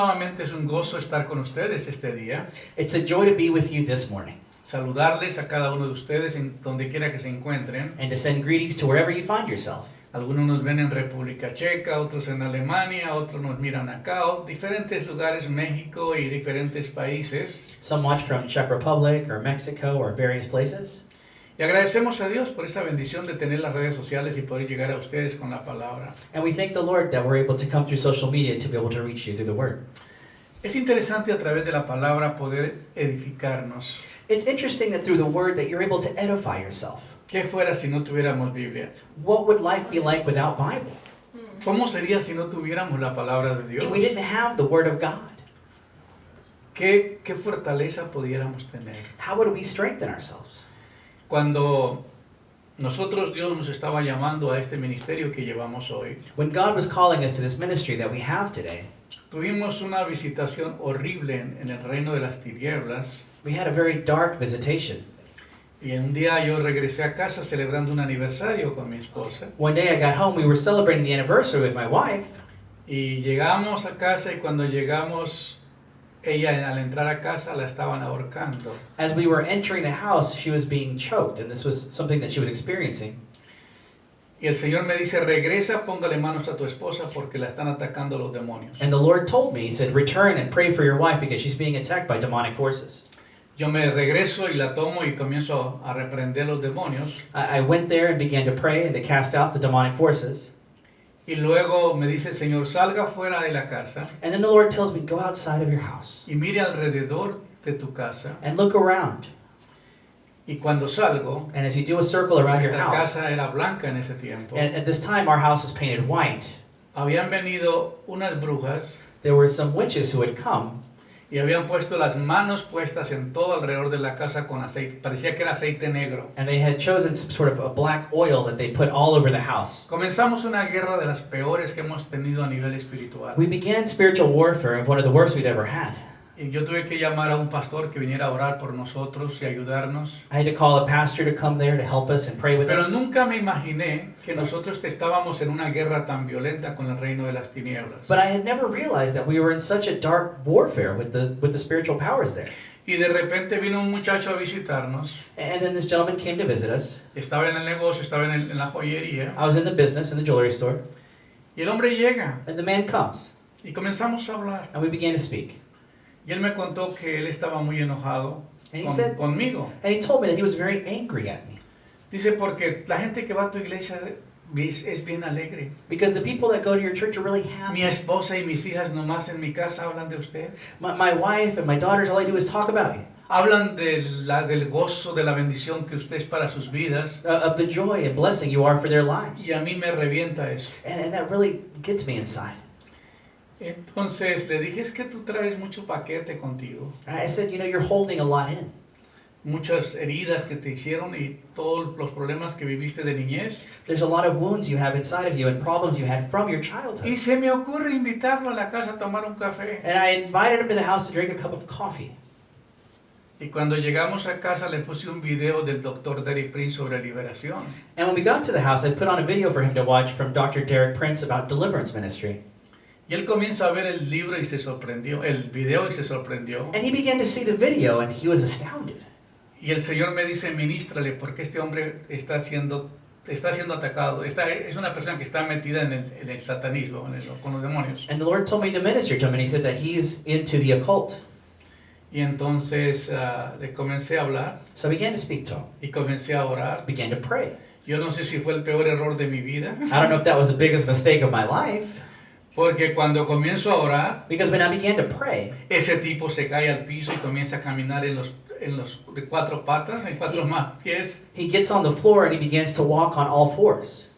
Nuevamente es un gozo estar con ustedes este día. It's a joy to be with you this morning Saludarles a cada uno de ustedes en donde quiera que se encuentren. and to send greetings to wherever you find yourself. Algunos nos ven en República Checa, otros en Alemania, otros nos miran acá, diferentes lugares, México y diferentes países. Some watch from Czech Republic or Mexico or various places. Y agradecemos a Dios por esa bendición de tener las redes sociales y poder llegar a ustedes con la palabra. And we thank the Lord that we're able to come through social media to be able to reach you through the Word. Es interesante a través de la palabra poder edificarnos. It's interesting that through the Word that you're able to edify yourself. ¿Qué fuera si no tuviéramos Biblia? What would life be like without Bible? ¿Cómo sería si no tuviéramos la palabra de Dios? If we didn't have the Word of God, ¿Qué fortaleza pudiéramos tener? how would we strengthen ourselves? Cuando Dios nos estaba llamando a este ministerio que llevamos hoy, When God was calling us to this ministry that we have today, tuvimos una visitación horrible en el reino de las tinieblas. we had a very dark visitation. Y un día yo regresé a casa celebrando un aniversario con mi esposa. One day I got home, we were celebrating the anniversary with my wife, Y llegamos a casa y cuando llegamos, ella al entrar a casa la estaban ahorcando. As we were entering the house, she was being choked, and this was something that she was experiencing. Y el Señor me dice, regresa, póngale manos a tu esposa porque la están atacando los demonios. And the Lord told me, He said, return and pray for your wife because she's being attacked by demonic forces. Yo me regreso y la tomo y comienzo a reprender los demonios. I went there and began to pray and to cast out the demonic forces. Y luego me dice el Señor, salga fuera de la casa And then the Lord tells me, go outside of your house y mire alrededor de tu casa. and look around. Y cuando salgo, And as you do a circle around your esta house, casa era blanca en ese tiempo. and at this time our house was painted white, Habían venido unas brujas there were some witches who had come y habían puesto las manos puestas en todo alrededor de la casa con aceite. Parecía que era aceite negro. and they had chosen some sort of a black oil that they put all over the house. Comenzamos una guerra de las peores que hemos tenido a nivel espiritual. We began spiritual warfare of one of the worst we'd ever had. Y yo tuve que llamar a un pastor que viniera a orar por nosotros y ayudarnos. I had to call a pastor to come there to help us and pray with Pero us. nunca me imaginé que nosotros estábamos en una guerra tan violenta con el reino de las tinieblas. But I had never realized that we were in such a dark warfare with the spiritual powers there. Y de repente vino un muchacho a visitarnos. And then this gentleman came to visit us. Estaba en el negocio, estaba en la joyería. I was in the business, in the jewelry store. Y el hombre llega And the man comes. y comenzamos a hablar. And we began to speak. Y él me contó que él estaba muy enojado And he said, conmigo. and he told me that he was very angry at me. Dice, porque la gente que va a tu iglesia es bien alegre. Because the people that go to your church are really Mi happy. esposa y mis hijas nomás en mi casa hablan de usted. My wife and my daughters, all they do is talk about you. Hablan del gozo, de la bendición que usted es para sus vidas. Of the joy and blessing you are for their lives. Y a mí me revienta eso. And that really gets me inside. Entonces le dije, es que tú traes mucho paquete contigo. I said, you're holding a lot in. Muchas heridas que te hicieron y todos los problemas que viviste de niñez. There's a lot of wounds you have inside of you and problems you had from your Y childhood. se me ocurre invitarlo a la casa a tomar un café. And I invited him to the house to drink a cup of coffee. Y cuando llegamos a casa le puse un video del Dr. Derek Prince sobre liberación. And when we got to the house, I put on a video for him to watch from Dr. Derek Prince about deliverance ministry. Y él comienza a ver el libro y se sorprendió, el video y se sorprendió. And he began to see the video and he was astounded. Y el Señor me dice, ministrale, porque este hombre está siendo atacado. Es una persona que está metida en el satanismo, con los demonios. And the Lord told me to minister to him, and he said that he's into the occult. Y entonces le comencé a hablar So I began to speak to him, y comencé a orar. began to pray. Yo no sé si fue el peor error de mi vida, I don't know if that was the biggest mistake of my life, porque cuando comienzo a orar, because when I began to pray, ese tipo se cae al piso y comienza a caminar en los de cuatro patas, en cuatro más pies, he gets on the floor and he begins to walk on all fours.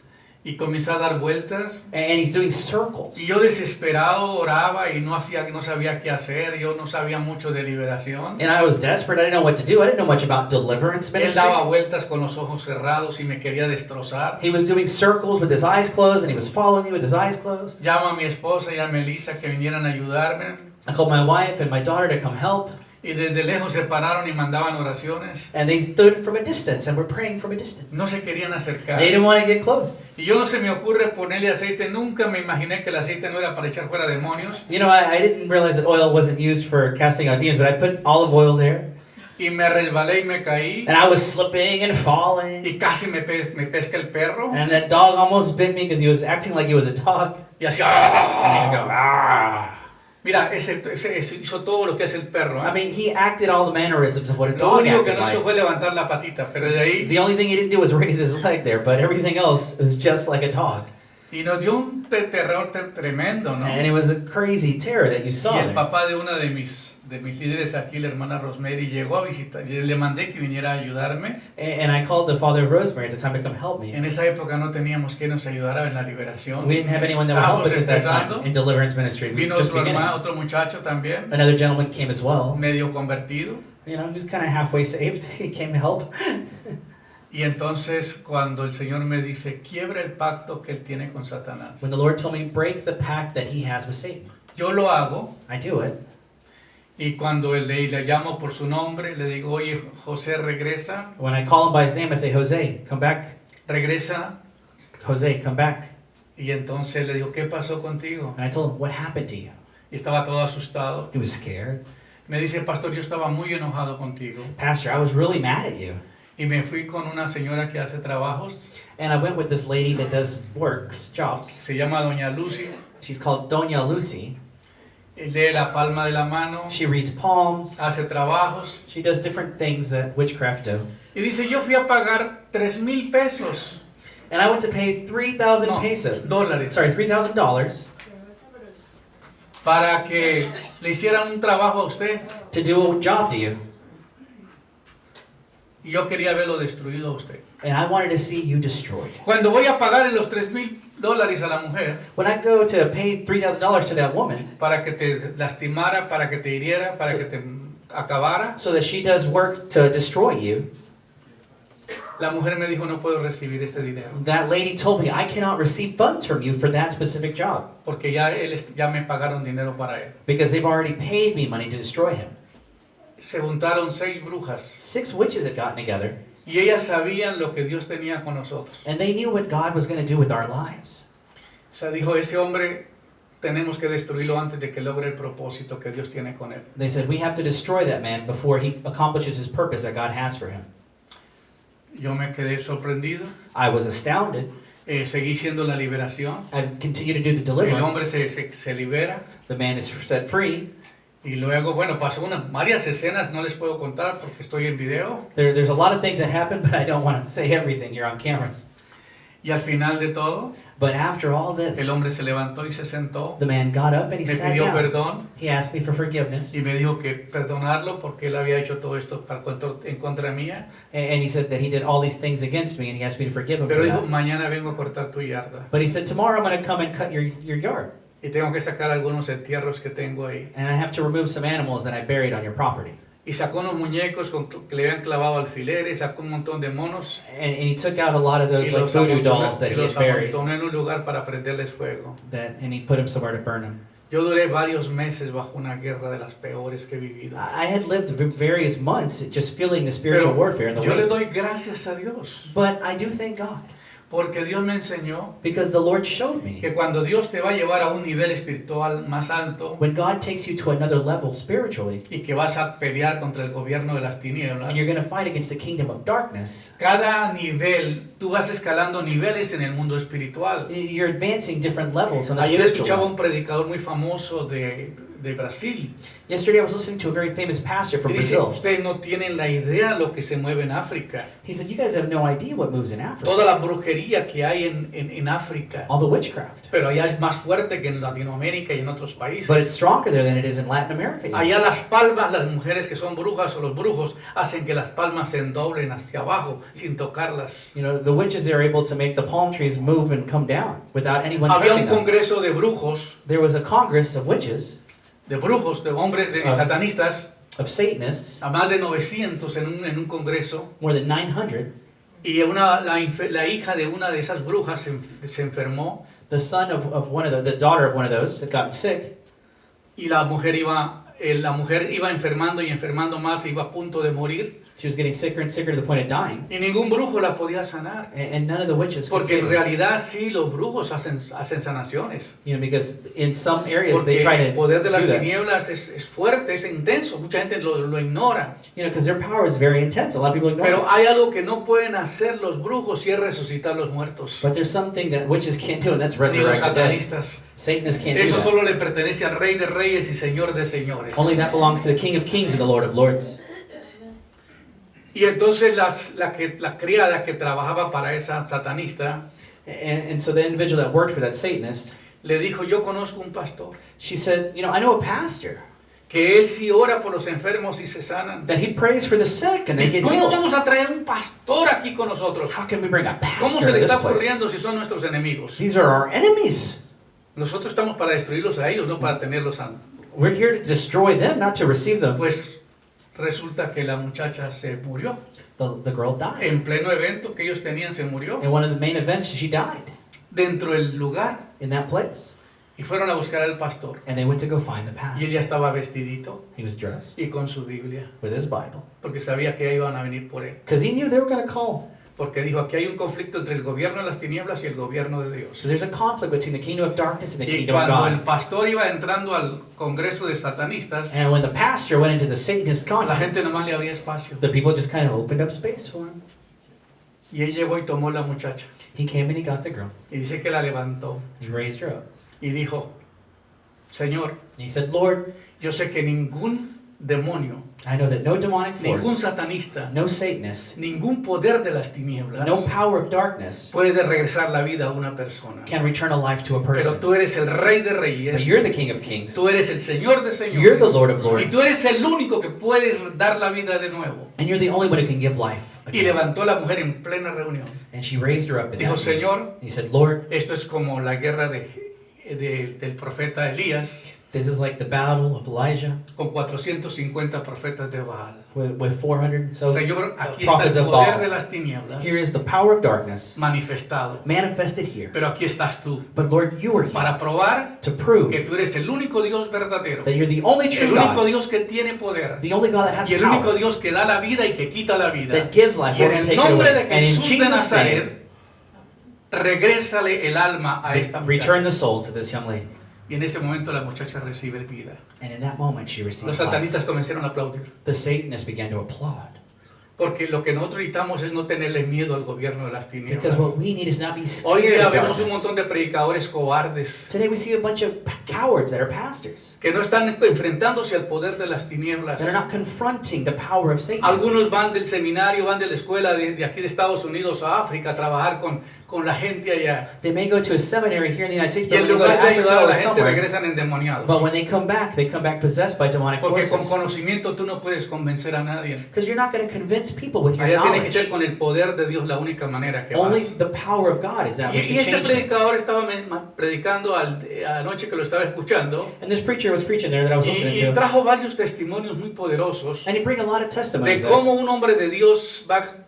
y comienza a dar vueltas. And he's doing circles. Y yo desesperado oraba y no sabía qué hacer, yo no sabía mucho de liberación. And I was desperate. I didn't know what to do. I didn't know much about deliverance Él ministry. daba vueltas con los ojos cerrados y me quería destrozar. He was doing circles with his eyes closed, and he was following me with his eyes closed. Llamo a mi esposa y a Melissa que vinieran a ayudarme. I called my wife and my daughter to come help. Y desde lejos se pararon y mandaban oraciones. And they stood from a distance and were praying from a distance. No se querían acercar. They didn't want to get close. Y yo no se me ocurre ponerle aceite. Nunca me imaginé que el aceite no era para echar fuera demonios. You know, I didn't realize that oil wasn't used for casting out demons, but I put olive oil there. Y me resbalé y me caí. And I was slipping and falling. Y casi me pesca el perro. And that dog almost bit me because he was acting like he was a dog. Y hacía... And he'd go, "Ah." Mira, ese hizo todo lo que hace el perro. I mean, he acted all the mannerisms of what a Lo dog único que acted no hizo like. fue levantar la patita, pero de ahí... The only thing he didn't do was raise his leg there, but everything else was just like a dog. Y nos dio un terror tremendo, ¿no? And it was a crazy terror that you Y saw el there. papá de una de mis líderes aquí, la hermana Rosemary, llegó a visitar. Y le mandé que viniera a ayudarme. And I called the father of Rosemary at the time to come help me. En esa época no teníamos quien nos ayudara en la liberación. We didn't have anyone that would help us at that Empezando. time in deliverance ministry. We Vino were just otro beginning. hermano, otro muchacho también, Another gentleman came as well. medio convertido. You know, he was kind of halfway saved. He came to help. Y entonces cuando el Señor me dice, quiebra el pacto que él tiene con Satanás. When the Lord told me, break the pact that he has with Satan. Yo lo hago. I do it. Y cuando le llamo por su nombre, le digo, oye, José, regresa, When I call him by his name, I say, Jose, come back. regresa. Jose, come back. Y entonces le digo, ¿qué pasó contigo? And I told him, what happened to you? Y estaba todo asustado. He was scared. Me dice, pastor, yo estaba muy enojado contigo. Pastor, I was really mad at you. Y me fui con una señora que hace trabajos. And I went with this lady that does works, jobs. Se llama Doña Lucy. She's called Doña Lucy. Lee la palma de la mano. She reads palms. Hace trabajos. She does different things that witchcraft do. Y dice, yo fui a pagar 3,000 pesos. And I went to pay 3,000 No, pesos. dólares. Sorry, $3,000 Para que le hicieran un trabajo a usted. to do a job to you. Y yo quería verlo destruido a usted. And I wanted to see you destroyed. Cuando voy a pagarle los 3,000 a la mujer When I go to pay $3,000 to that woman para que te lastimara, para que te hiriera, para que te acabara, so that she does work to destroy you, la mujer me dijo, no puedo recibir ese dinero. that lady told me, I cannot receive funds from you for that specific job Porque ya me pagaron dinero para él. because they've already paid me money to destroy him. Se juntaron 6 brujas 6 witches had gotten together, y ellas sabían lo que Dios tenía con nosotros. and they knew what God was going to do with our lives. O sea, dijo, ese hombre tenemos que destruirlo antes de que logre el propósito que Dios tiene con él. They said, we have to destroy that man before he accomplishes his purpose that God has for him. Yo me quedé sorprendido. I was astounded. Seguí siendo la liberación. I continued to do the El hombre deliverance. se libera. The man is set free. Y luego, bueno, pasó varias escenas, no les puedo contar porque estoy en video. There's a lot of things that happen, but I don't want to say everything. You're on cameras. Y al final de todo, But after all this, el hombre se levantó y se sentó. the man got up and he Me sat pidió down. perdón He asked me for forgiveness. y me dijo que perdonarlo porque él había hecho todo esto en contra mía. And he said that he did all these things against me and he asked me to forgive him Pero for dijo, that. mañana vengo a cortar tu yarda. But he said, tomorrow I'm going to come and cut your yard. Y tengo que sacar algunos entierros que tengo ahí. And I have to remove some animals that I buried on your property. Y sacó unos muñecos que le habían clavado alfileres, sacó un montón de monos. And he took out a lot of those Y like los voodoo dolls that y he los had buried. amontonó en un lugar para prenderles fuego. And he put them somewhere to burn them. Yo duré varios meses bajo una guerra de las peores que he vivido. I had lived various months just feeling the spiritual warfare and the Yo le weight. doy gracias a Dios, But I do thank God porque Dios me enseñó because the Lord showed me que cuando Dios te va a llevar a un nivel espiritual más alto when God takes you to another level spiritually y que vas a pelear contra el gobierno de las tinieblas, and you're going to fight against the kingdom of darkness, cada nivel, tú vas escalando niveles en el mundo espiritual. you're advancing different levels on the Ayer spiritual escuchaba level. un predicador muy famoso de Brasil. Yesterday I was listening to a very famous pastor from Y dice, Brazil. ustedes no tienen la idea lo que se mueve en África. He said, you guys have no idea what moves in Africa. Toda la brujería que hay en África. All the witchcraft. Pero allá es más fuerte que en Latinoamérica y en otros países. But it's stronger there than it is in Latin America. Allá las palmas, las mujeres que son brujas o los brujos, hacen que las palmas se endoblen hacia abajo sin tocarlas. You know, the witches, they're able to make the palm trees move and come down without anyone Había touching un them. congreso de brujos, There was a congress of witches, de hombres satanistas, of Satanists, a más de 900 en un congreso. more than 900. Y la hija de una de esas brujas se enfermó The son of one of the daughter of one of those that got sick, y la mujer iba la mujer iba enfermando y enfermando más, iba a punto de morir. She was getting sicker and sicker to the point of dying. Y ningún brujo la podía sanar. And none of the witches could Porque save en her. realidad sí, los brujos hacen sanaciones. You know, because in some areas Porque they try to el poder de las do that. tinieblas es fuerte, es intenso. Mucha gente lo ignora. You know, because their power is very intense. A lot of people ignore Pero it. hay algo que no pueden hacer los brujos y es resucitar los muertos. But there's something that witches can't do, and that's Ni los resurrect the dead. satanistas. Satanists can't do Eso that. solo le pertenece al Rey de Reyes y Señor de Señores. Only that belongs to the King of Kings and the Lord of Lords. Y entonces la criada que trabajaba para esa satanista And so the individual that worked for that Satanist, le dijo, yo conozco un pastor, she said, you know, I know a pastor que él sí ora por los enfermos y se sanan. that he prays for the sick and they ¿Y get cómo healed. vamos a traer un pastor aquí con nosotros? How can we bring a ¿Cómo pastor se to le this está place? ocurriendo si son nuestros enemigos? These are our enemies. Nosotros estamos para destruirlos a ellos, no para tenerlos a... We're here to destroy them, not to receive them. Pues resulta que la muchacha se murió. The girl died. En pleno evento que ellos tenían se murió. In one of the main events, she died Dentro del lugar. in that place. Y fueron a buscar al pastor. And they went to go find the Y él ya pastor. estaba vestidito He was dressed y con su Biblia. with his Bible. Porque sabía que iban a venir por él. Because he knew they were going to call. Porque dijo, aquí hay un conflicto entre el gobierno de las tinieblas y el gobierno de Dios. Because there's a conflict between the kingdom of darkness and the Y kingdom of cuando el God. pastor iba entrando al congreso de satanistas, And when the pastor went into the Satanist la gente conference, nomás le abría espacio. the people just kind of opened up space for him. Y él llegó y tomó la muchacha. He came and he got the girl. Y dice que la levantó. He raised her up. Y dijo, Señor, And he said, Lord, yo sé que ningún demonio, I know that no demonic ningún force, satanista, no Satanist, ningún poder de las tinieblas no power of darkness puede regresar la vida a una persona. can return a life to a Pero person. tú eres el Rey de But Reyes, you're the King of Kings. tú eres el Señor de You're the Señores, Lord of y Lords. tú eres el único que puedes dar la vida de nuevo. And you're the only one who can give life Y again. levantó a la mujer en plena reunión. And she raised her up in Dijo, that meeting. Señor, He said, Lord, esto es como la guerra del profeta Elías this is like the battle of Elijah con 450 profetas de Baal. with 400 so Señor, aquí está prophets el of poder de Baal. las tinieblas Here is the power of darkness manifestado. manifested here. Pero aquí estás tú But Lord, you are here para probar to prove que tú eres el único Dios verdadero, that you're the only el true único God, Dios que tiene poder the only God that has y el único power, Dios que da la vida y que quita la vida. that gives life, Y we're en going to el take it nombre away. de And in Jesús de Jesus' name, Nazaret, regrésale el alma a esta return muchacha. the soul to this young lady. Y en ese momento la muchacha recibe vida. And in that moment, she received Los life. satanistas comenzaron a aplaudir. The Satanists began to applaud. Porque lo que nosotros necesitamos es no tenerle miedo al gobierno de las tinieblas. Because what we need is not be Hoy scared día of vemos un darkness. montón de predicadores cobardes Today we see a bunch of cowards that are pastors, que no están enfrentándose al poder de las tinieblas. that are not confronting the power of Satan. Algunos van del seminario, van de la escuela de aquí de Estados Unidos a África a trabajar con la gente allá. They may go to a seminary here in the United States, Y but en when they go to lugar de ayudar a Africa la or gente somewhere, regresan endemoniados. but when they come back possessed by demonic Porque con forces. conocimiento tú no puedes convencer a nadie. Because you're not going to convince people with your Allá tiene que ser knowledge. con el poder de Dios la única manera que vas. Only the power of God is that which Y can este change things. predicador estaba predicando anoche que lo estaba escuchando And this preacher was preaching there that I was listening y to. trajo varios testimonios muy poderosos And he bring a lot of de testimonies there. cómo un hombre de Dios va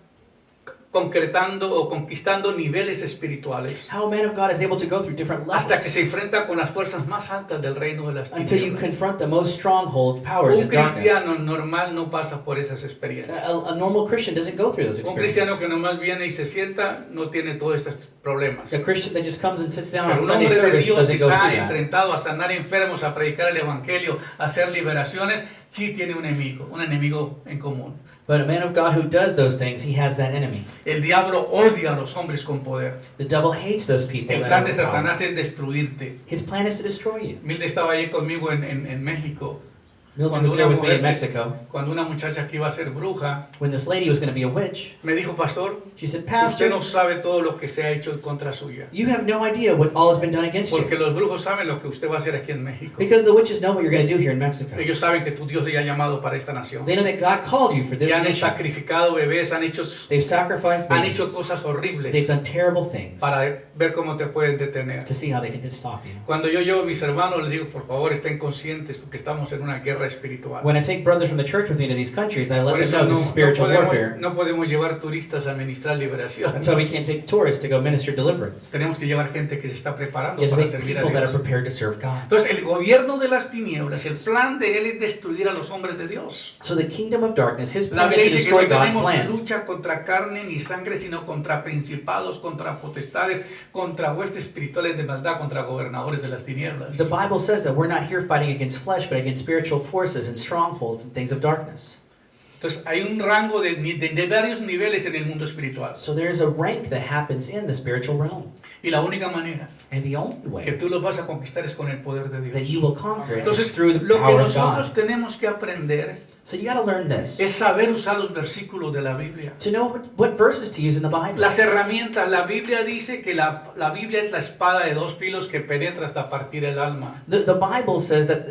concretando o conquistando niveles espirituales How a man of God is able to go through different hasta que se levels enfrenta con las fuerzas más altas del reino de las until you tinieblas. confront the most stronghold powers Un of darkness. cristiano normal no pasa por esas experiencias. A normal Christian doesn't go through those Un cristiano experiences. que nomás viene y se sienta no tiene todos estos problemas. A Christian that just comes and sits down Pero on un Sunday hombre de service Dios que doesn't go está through that. enfrentado a sanar enfermos, a predicar el evangelio, a hacer liberaciones, sí tiene un enemigo en común. But a man of God who does those things, he has that enemy. El diablo odia a los hombres con poder. The devil hates those people El that plan have de power. Satanás es destruirte. His plan is to destroy you. Milde estaba allí conmigo en México. Mildred was there with me in Mexico. Cuando una muchacha que iba a ser bruja, When this lady was going to be a witch, me dijo, pastor, she said, usted Pastor, no sabe todo lo que se ha hecho en contra suya. you have no idea what all has been done against Porque you. los brujos saben lo que usted va a hacer aquí en México. Because the witches know what you're going to do here in Mexico. Ellos saben que tu Dios le ha llamado para esta nación. They know that God called you for Y this han mission. sacrificado bebés, They've sacrificed han hecho babies. cosas They've horribles done terrible things para ver cómo te pueden detener. to see how they can stop you. Cuando yo llevo a mis hermanos, les digo, por favor, estén conscientes porque estamos en una guerra guerra espiritual. When I take brothers from the church with me to these countries, I let Por them eso know this is spiritual warfare. no podemos llevar turistas a ministrar liberación. That's why we can't take tourists to go minister deliverance. Tenemos que llevar gente que se está preparando You have para to take servir a people that are Dios. prepared to serve God. Entonces, el gobierno de las tinieblas, el plan de él es destruir a los hombres de Dios. So the kingdom of darkness, his La plan is Biblia to dice que destroy no God's tenemos plan. lucha contra carne ni sangre, sino contra principados, contra potestades, contra huestes espirituales de maldad, contra gobernadores de las tinieblas. The Bible says that we're not here fighting against flesh, but against spiritual forces and strongholds and things of darkness. Entonces, hay un rango de varios niveles en el mundo espiritual. So there's a rank that happens in the spiritual realm. Y la única manera And the only que way tú los vas a conquistar es con el poder de that Dios. you will conquer it is Entonces, through the lo que power of nosotros God. tenemos que aprender So you got to learn this. es saber usar los versículos de la Biblia. To know what verses to use in the Bible. Las herramientas, la Biblia dice que la Biblia es la espada de dos filos que penetra hasta partir el alma. The Bible says that,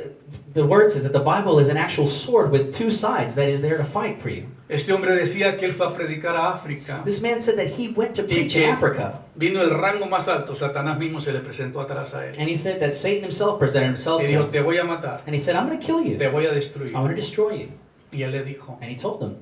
the word says that the Bible is an actual sword with two sides that is there to fight for you. Este hombre decía que él fue a predicar a África. This man said that he went to Y preach in que Africa. vino el rango más alto, Satanás mismo se le presentó atrás a él. And he said that Satan himself presented himself Y to dijo, him. te voy a matar, And he said, I'm going to kill you. te voy a destruir. I want to destroy you. Y él le dijo, And he told them,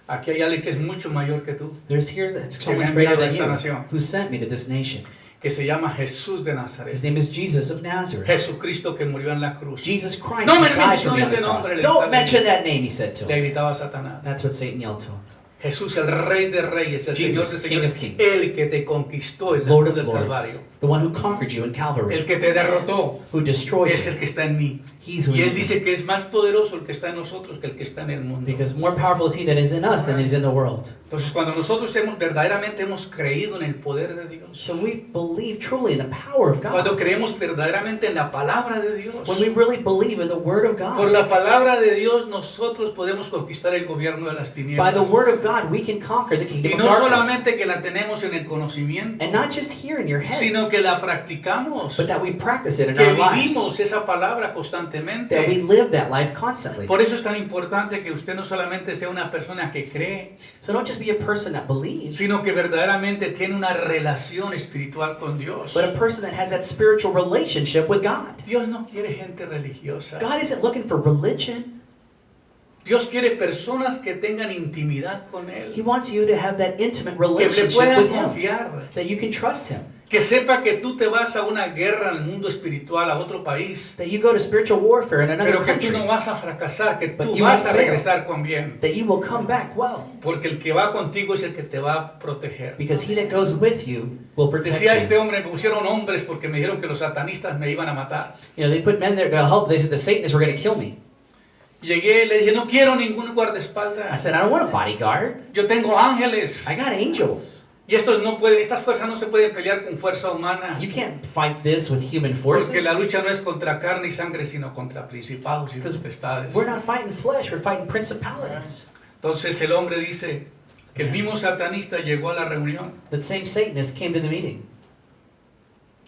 aquí hay alguien que es mucho mayor que tú, there's here that's Que so me much ha greater enviado a than esta you, nación. who sent me to this nation. que se llama Jesús de His Nazaret. name is Jesus of Nazareth. Jesucristo que murió en la cruz. Jesus Christ No who me died for me mencione on the ese cross. nombre, le Don't está mention that name, he said to Le him. gritaba a Satanás. That's what Satan yelled to him. Jesús, el Rey de Reyes, el Jesus, Señor de King Señores, of Kings. el que te conquistó en la Lord cruz of del Lords, Calvario, the one who conquered you in Calvary, el que te derrotó, who destroyed es el you. que está en mí. He's who Y él is dice que es más poderoso el que está en nosotros que el que está en el mundo. because more powerful is he that is in us than is in the world. Entonces, cuando nosotros verdaderamente hemos creído en el poder de Dios, So we believe truly in the power of cuando God. creemos verdaderamente en la palabra de Dios, When we really believe in the Word of por God. la palabra de Dios nosotros podemos conquistar el gobierno de las By tinieblas. the Word of God, we can conquer the Y kingdom of no darkness. solamente que la tenemos en el conocimiento, And not just here in your head, sino que la practicamos, but that we practice it in que our lives. vivimos esa palabra That we constantemente. live that life constantly. Por eso es tan importante que usted no solamente sea una persona que cree, So don't just be a person that believes, sino que verdaderamente tiene una relación espiritual con Dios. but a person that has that spiritual relationship with God. Dios no quiere gente religiosa. God isn't looking for religion. Dios quiere personas que tengan intimidad con He Él, wants you to have that intimate que le relationship puedan with Him, confiar, that you can trust Him, que sepa que tú te vas a una guerra al mundo espiritual, a otro país, that you go to spiritual warfare in another pero que tú country, no vas a fracasar, que But tú you vas won't a fail. regresar con bien, that you will come back well, porque el que va contigo es el que te va a proteger. because He that goes with you will protect Decía este you. hombre, me pusieron hombres porque me dijeron que los satanistas me iban a matar. You know, they put men there to help. They said the Satanists were going to kill me. Llegué, le dije, no quiero ningún I guardaespaldas. said, I don't want a bodyguard. Yo tengo ángeles. I got angels. Y estas fuerzas no se pueden pelear con fuerza humana. You can't fight this with human Porque forces. la lucha no es contra carne y sangre, sino contra principados y potestades. We're not fighting flesh, we're fighting principalities. Entonces el hombre dice que el mismo satanista llegó a la reunión That same Satanist came to the meeting.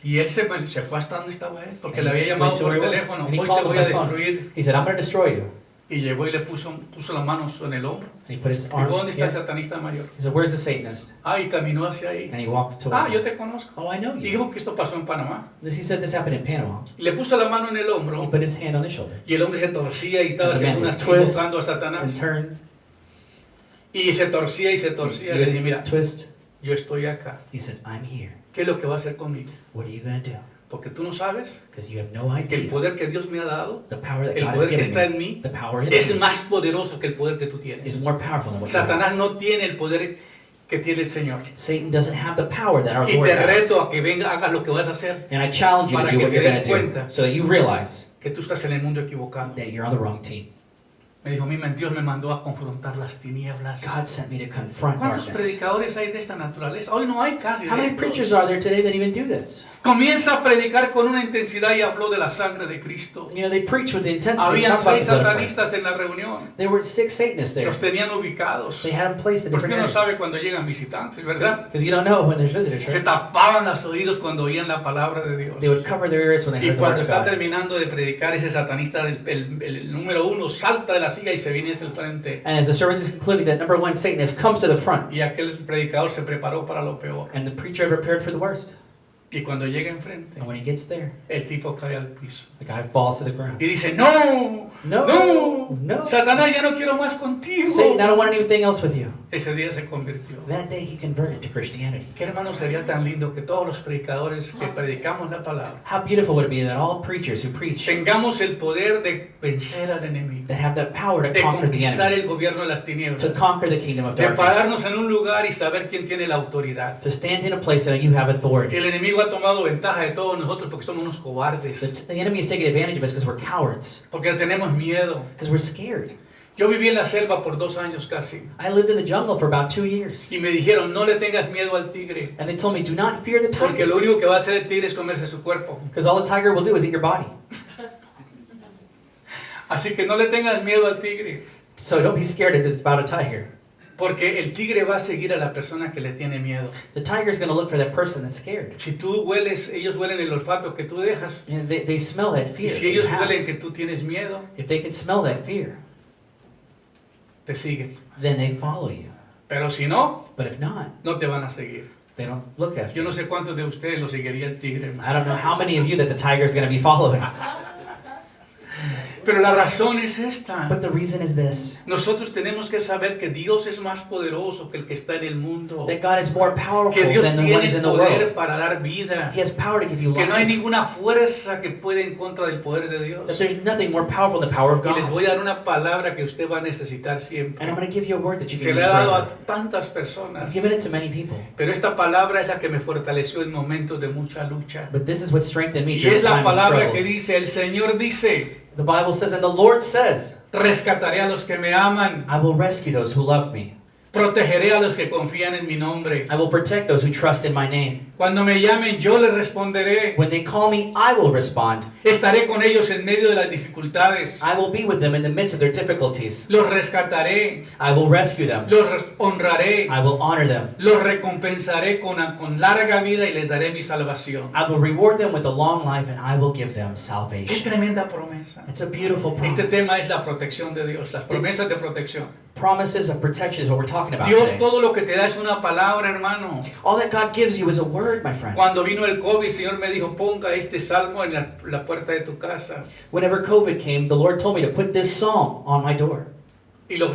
y él se fue hasta donde estaba él, porque And le había he llamado went to por where he was. teléfono, And he hoy te called voy him a by phone. destruir. He said, I'm going to destroy you. Y llegó y le puso las manos en el hombro. And he put his Dijo, arm ¿dónde está el here. satanista mayor? He said, where's the Satanist? Ah, y caminó hacia ahí. And he walks Ah, towards yo him. te conozco. Oh, I know Y you. dijo que esto pasó en Panamá. He said this happened in Panama. Y le puso la mano en el He hombro put his hand on his shoulder y el hombre se torcía y estaba And the man haciendo would unas twist invocando a Satanás. and turn. Y se torcía y se torcía. He Le dije, would mira, twist. yo estoy acá. He said, I'm here. ¿Qué es lo que va a hacer conmigo? What are you going to do? Porque tú no sabes Because you have no que el idea poder que Dios me ha dado, the power that el God has poder que given está en me, mí, the power in es me, más poderoso que el poder que tú tienes. is more powerful than what you have. Satanás no tiene el poder que tiene el Señor. Satan doesn't have the power that our Y Lord te has. reto a que venga, hagas lo que vas a hacer, And I challenge you to para do que what te you're des going to do cuenta. so that you realize que tú estás en el mundo equivocado. that you're on the wrong team. Me dijo, Dios me mandó a confrontar las tinieblas. God sent me to confront ¿Cuántos darkness. predicadores hay de esta naturaleza? Hoy no hay casi How de many estos. preachers are there today that even do this? Comienza a predicar con una intensidad y habló de la sangre de Cristo. You know, they preach with the intensity. Habían talk about 6 the blood of Christ. satanistas en la reunión. There were 6 Satanists there. Los tenían ubicados. They had them placed in Porque different uno areas. sabe cuando llegan visitantes, ¿verdad? Because you don't know when there's visitors, Se right? tapaban los oídos cuando oían la palabra de Dios. They would cover their ears when they Y heard the word cuando of está God. terminando de predicar, ese satanista, el número 1, salta de la silla y se viene hacia el frente. And as the service is concluding, that number 1 Satanist comes to the front. Y aquel predicador se preparó para lo peor. And the preacher had prepared for the worst. Y cuando llega enfrente, And when he gets there, el tipo cae al piso. the guy falls to the ground. Y dice, no, No. No, No. Satanás, ya no quiero más contigo. Satan, I don't want anything else with you. Ese día se convirtió. That day he converted to Christianity. Qué hermano, sería tan lindo que todos los predicadores que predicamos la palabra How beautiful would it be that all preachers who preach tengamos el poder de vencer al enemigo, that have the power to de conquer the conquistar enemy, el gobierno de las tinieblas, to conquer the kingdom of de darkness, pararnos en un lugar y saber quién tiene la autoridad. to stand in a place that you have authority. El enemigo ha tomado ventaja de todos nosotros porque somos unos cobardes, The enemy is taking advantage of us because we're cowards, porque tenemos miedo. because we're scared. Yo viví en la selva por 2 años casi I lived in the jungle for about 2 years, y me dijeron, no le tengas miedo al tigre, and they told me, do not fear the porque lo tiger, único que va a hacer el tigre es comerse su cuerpo. because all the tiger will do is eat your body. Así que no le tengas miedo al tigre, So don't be scared about a tiger. porque el tigre va a seguir a la persona que le tiene miedo. The tiger is going to look for that person that's scared. Si tú hueles, ellos huelen el olfato que tú dejas. And they smell that Y fear. si that you ellos have. huelen que tú tienes miedo, If they can smell that fear, te siguen. then they follow you. Pero si no, But if not, no te van a seguir. they don't look after Yo no you. sé cuántos de ustedes lo seguiría el tigre, hermano. I don't know how many of you that the tiger is going to be following. Pero la razón es esta. But the reason is this, Nosotros tenemos que saber que Dios es más poderoso que el que está en el mundo. that God is more powerful Que Dios than the one tiene is in the poder world. para dar vida. He has power to give you Que no hay life. ninguna fuerza que pueda en contra del poder de Dios. That there's nothing more powerful than the power of Y les God. voy a dar una palabra que usted va a necesitar siempre. And I'm going to give you a word that you Se can le use ha dado forever. a tantas personas. I've given it to many people. Pero esta palabra es la que me fortaleció en momentos de mucha lucha. But this is what strengthened me Y during es the la time of palabra que struggles. dice, el Señor dice, The Bible says, and the Lord says, rescataré a los que me aman, I will rescue those who love me. protegeré a los que confían en mi nombre. I will protect those who trust in my name. Cuando me llamen, yo les responderé. When they call me, I will respond. Estaré con ellos en medio de las dificultades. I will be with them in the midst of their difficulties. Los rescataré, I will rescue them. los honraré, I will honor them. los recompensaré con larga vida y les daré mi salvación. I will reward them with a long life, and I will give them Qué salvation. tremenda promesa. It's a beautiful Este promise. tema es la protección de Dios, las promesas de protección. Promises of protection is what we're talking about Dios today. todo lo que te da es una palabra, hermano. All that God gives you is a word, my friends. Cuando vino el COVID, el Señor me dijo, ponga este salmo en la puerta de tu casa. Whenever COVID came, the Lord told me to put this psalm on my door. Y lo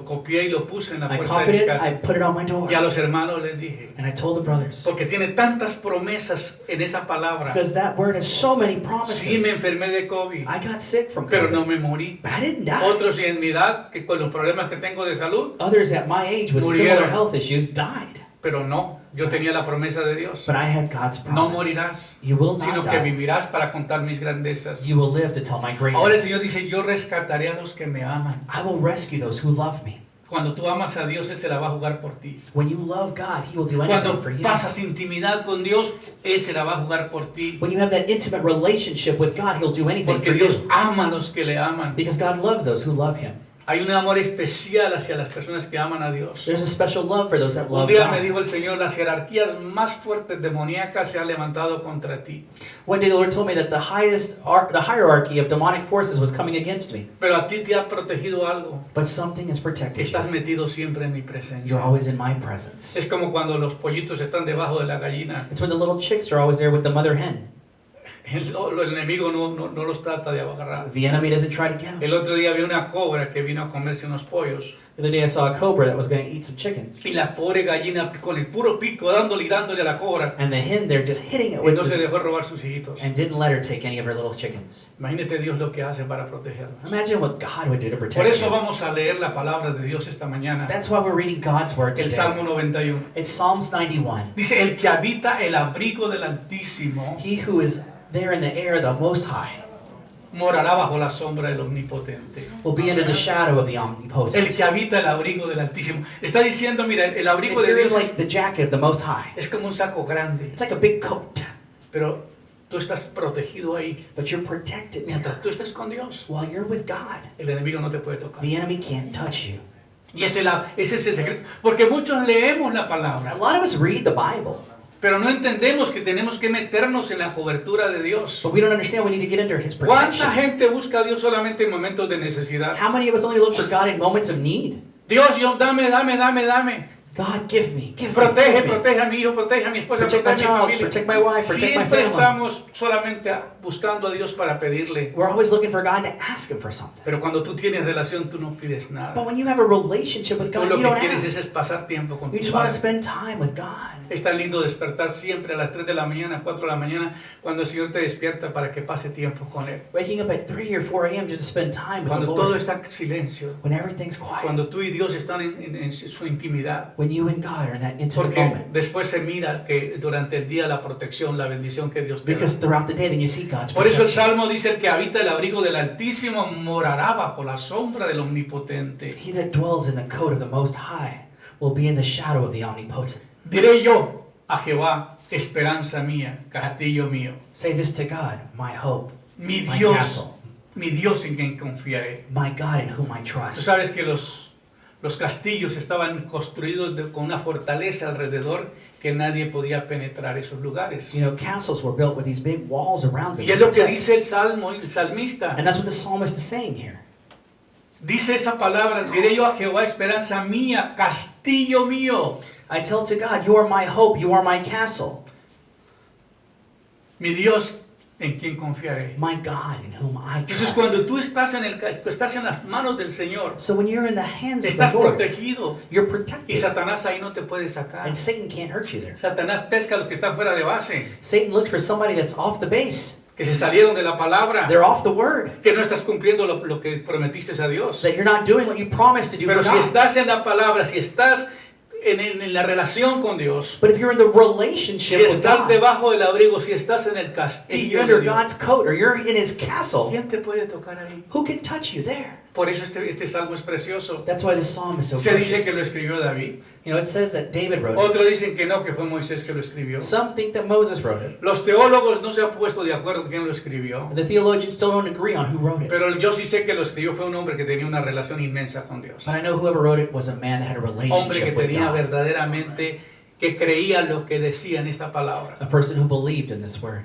copié y lo puse en la I puerta de copied mi it, I casa. put it on my door. Y a los hermanos les dije, And I told the brothers, porque tiene tantas promesas en esa palabra. because that word has so many Sí me promises. enfermé de COVID, I got sick from pero no COVID, me morí. but I didn't die. Otros en mi edad, que con los problemas que tengo de salud, Others at my age with Murieron. similar health issues died. pero no, yo tenía la promesa de Dios. But I had God's No promise. morirás, You will sino not que die. vivirás para contar mis grandezas. You will live to tell my Ahora el Señor greatness. dice, yo rescataré a los que me aman. I will rescue those who love me. Cuando tú amas a Dios, Él se la va a jugar por ti. When you love God, He will do anything Cuando for you. pasas intimidad con Dios, Él se la va a jugar por ti. When you have that intimate relationship with God, He'll do anything Porque for Dios you. ama a los que le aman. Because God loves those who love Him. Hay un amor especial hacia las personas que aman a Dios. There's a special love for those that Un love día me God. dijo el Señor, las jerarquías más fuertes demoníacas se han levantado contra ti. One day the Lord told me that the hierarchy of demonic forces was coming against me. Pero a ti te ha protegido algo. But something has protected Estás you. metido siempre en mi You're presencia. always in my presence. Es como cuando los pollitos están debajo de la gallina. It's when the little chicks are always there with the mother hen. El enemigo no los trata de agarrar. The enemy doesn't try to get them. El otro día vi una cobra que vino a comerse unos pollos. The other day I saw a cobra that was going to eat some chickens. Y la pobre gallina con el puro pico dándole y dándole a la cobra. And the hen there just hitting it Y with no se this, dejó robar sus hijitos. and didn't let her take any of her little chickens. Imagínate Dios lo que hace para protegernos. Imagine what God would do to Por protect eso you. vamos a leer la palabra de Dios esta mañana. That's why we're reading God's word El today. Salmo 91. It's Psalms 91. Dice, el que habita el abrigo del Altísimo He who is there in the air, the Most High, morará bajo la sombra del Omnipotente. will be under the shadow of the El Omnipotent. que habita el abrigo del Altísimo. Está diciendo, mira, el If abrigo de you're in Dios like the jacket of the Most High, es como un saco grande, it's like a big coat, pero tú estás protegido ahí. but you're protected there. Mientras tú estés con Dios, While you're with God, el enemigo no te puede tocar. the enemy can't touch you. Y ese es el secreto. Porque muchos leemos la A palabra, lot of us read the Bible, pero no entendemos que tenemos que meternos en la cobertura de Dios. but we don't understand we need to get under His ¿Cuánta protection. gente busca a Dios solamente en momentos de necesidad? How many of us only look for God in moments of need? Dios, dame. God, give me. Protege a mi hijo, protege a mi esposa, Protect my protege a mi child, familia. protect my wife, protect my Siempre family. estamos solamente buscando a Dios para pedirle. We're always looking for God to ask Him for something. Pero cuando tú tienes relación, tú no pides nada. But when you have a relationship with Tú God, lo you que don't quieres es ask. pasar tiempo con You tu just want to Padre. spend time with God. Es tan lindo despertar siempre a las 3 de la mañana, 4 de la mañana, cuando el Señor te despierta para que pase tiempo con Él. Waking up at 3 or 4 a.m. just to spend time with the Cuando todo Lord. está en silencio. When everything's quiet. Cuando tú y Dios están en su intimidad. When you and God are in that intimate Porque moment. después se mira que durante el día la protección, la bendición que Dios te da. Because throughout the day, then you see God's Por eso el protection. Salmo dice: el que habita el abrigo del Altísimo morará bajo la sombra del Omnipotente. He that dwells in the coat of the Most High will be in the shadow of the Omnipotent. Diré yo a Jehová, esperanza mía, castillo mío, Say this to God, my hope, mi my Dios, castle, mi Dios en quien confiaré. my God in whom I Tú trust. sabes que los castillos estaban construidos con una fortaleza alrededor que nadie podía penetrar esos lugares. You know, castles were built with these big walls around them. Y es lo que dice el Salmo, el salmista. And that's what the psalmist is saying here. Dice esa palabra: diré yo a Jehová, esperanza mía, castillo mío. I tell to God, you are my hope, you are my castle, Mi Dios en quien confiaré. my God in whom I Entonces trust. cuando tú estás en las manos del Señor, So when you're in the hands of estás the Lord, protegido you're y protected. Satanás ahí no te puede sacar. And Satan can't hurt you there. Satanás pesca a los que están fuera de base, Satan looks for somebody that's off the base. que se salieron de la palabra, They're off the word. que no estás cumpliendo lo que prometiste a Dios. That you're not doing what you promised to do Pero for si God. estás en la palabra, si estás en la relación con Dios, But if you're in the si relationship with estás God, debajo del abrigo, si estás en el if castillo you're de under Dios, God's coat or you're in His castle, ¿quién te puede tocar ahí? who can touch you there? Por eso este salmo es precioso. That's why this psalm is so Se dice que lo precious. escribió David. You know, it says that David wrote it. Otros dicen que no, que fue Moisés que lo escribió. Some think that Moses wrote it. Los teólogos no se han puesto de acuerdo quién lo escribió. The theologians still don't agree on who wrote it. Pero yo sí sé que lo escribió fue un hombre que tenía una relación inmensa con Dios. But I know whoever wrote it was a man that had a Hombre que relationship with tenía God. verdaderamente, que creía lo que decía en esta palabra. A person who believed in this word.